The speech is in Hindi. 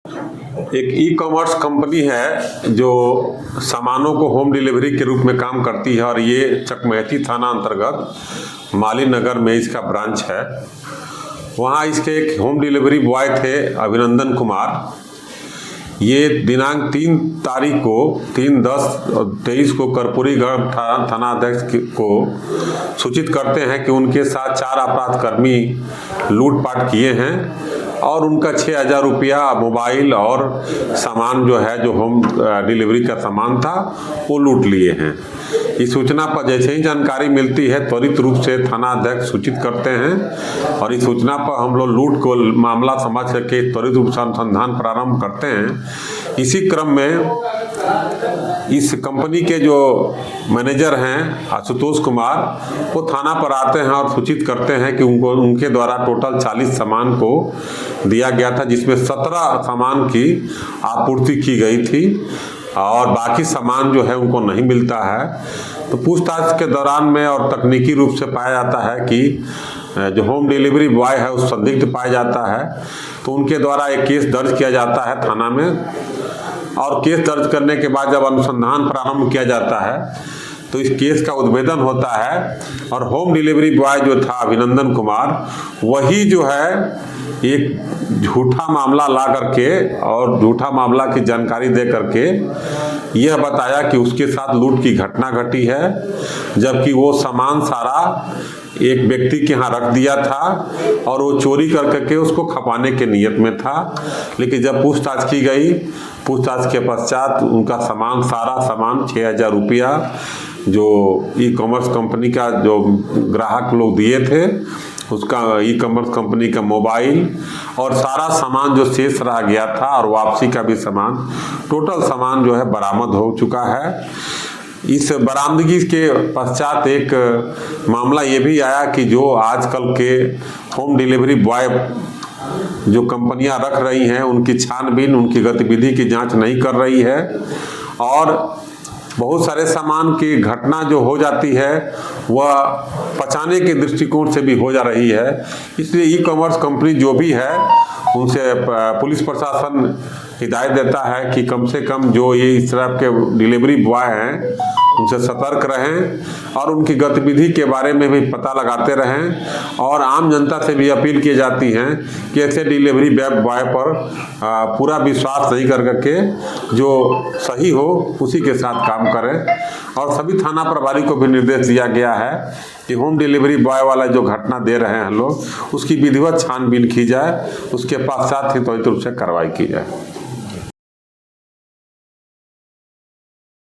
एक ई कॉमर्स कंपनी है जो सामानों को होम डिलीवरी के रूप में काम करती है और ये चकमेहती थाना अंतर्गत माली नगर में इसका ब्रांच है। वहाँ इसके एक होम डिलीवरी बॉय थे अभिनंदन कुमार। ये दिनांक 3 तारीख को 3/10/23 को कर्पूरीगढ़ थाना अध्यक्ष को सूचित करते हैं कि उनके साथ 4 अपराधकर्मी लूटपाट किए हैं और उनका 6,000 रुपया मोबाइल और सामान जो है जो होम डिलीवरी का सामान था वो लूट लिए हैं। इस सूचना पर जैसे ही जानकारी मिलती है त्वरित रूप से थाना अध्यक्ष सूचित करते हैं और इस सूचना पर हम लोग लूट को मामला समझ करके त्वरित रूप से अनुसंधान प्रारंभ करते हैं। इसी क्रम में इस कंपनी के जो मैनेजर हैं आशुतोष कुमार वो थाना पर आते हैं और सूचित करते हैं कि उनके द्वारा टोटल 40 सामान को दिया गया था, जिसमें 17 सामान की आपूर्ति की गई थी और बाकी सामान जो है उनको नहीं मिलता है। तो पूछताछ के दौरान में और तकनीकी रूप से पाया जाता है कि जो होम डिलीवरी बॉय है उस संदिग्ध पाया जाता है, तो उनके द्वारा एक केस दर्ज किया जाता है थाना में और केस दर्ज करने के बाद जब अनुसंधान प्रारंभ किया जाता है तो इस केस का उद्भेदन होता है और होम डिलीवरी बॉय जो था अभिनंदन कुमार वही जो है एक झूठा मामला ला करके और झूठा मामला की जानकारी दे करके यह बताया कि उसके साथ लूट की घटना घटी है, जबकि वो सामान सारा एक व्यक्ति के यहाँ रख दिया था और वो चोरी करके उसको खपाने के नियत में था। लेकिन जब पूछताछ की गई, पूछताछ के पश्चात उनका सारा सामान 6,000 रुपया जो ई कॉमर्स कंपनी का जो ग्राहक लोग दिए थे उसका ई कॉमर्स कंपनी का मोबाइल और सारा सामान जो शेष रह गया था और वापसी का भी सामान, टोटल सामान जो है बरामद हो चुका है। इस बरामदगी के पश्चात एक मामला ये भी आया कि जो आजकल के होम डिलीवरी बॉय जो कंपनियां रख रही हैं उनकी छानबीन, उनकी गतिविधि की जांच नहीं कर रही है और बहुत सारे सामान की घटना जो हो जाती है वह पचाने के दृष्टिकोण से भी हो जा रही है। इसलिए ई कॉमर्स कंपनी जो भी है उनसे पुलिस प्रशासन हिदायत देता है कि कम से कम जो ये इस तरह के डिलीवरी बॉय हैं उनसे सतर्क रहें और उनकी गतिविधि के बारे में भी पता लगाते रहें और आम जनता से भी अपील की जाती है कि ऐसे डिलीवरी बॉय पर पूरा विश्वास नहीं कर करके जो सही हो उसी के साथ काम करें। और सभी थाना प्रभारी को भी निर्देश दिया गया है कि होम डिलीवरी बॉय वाला जो घटना दे रहे हैं लोग उसकी विधिवत छानबीन की जाए, उसके पश्चात ही त्वरित रूप से कार्रवाई की जाए।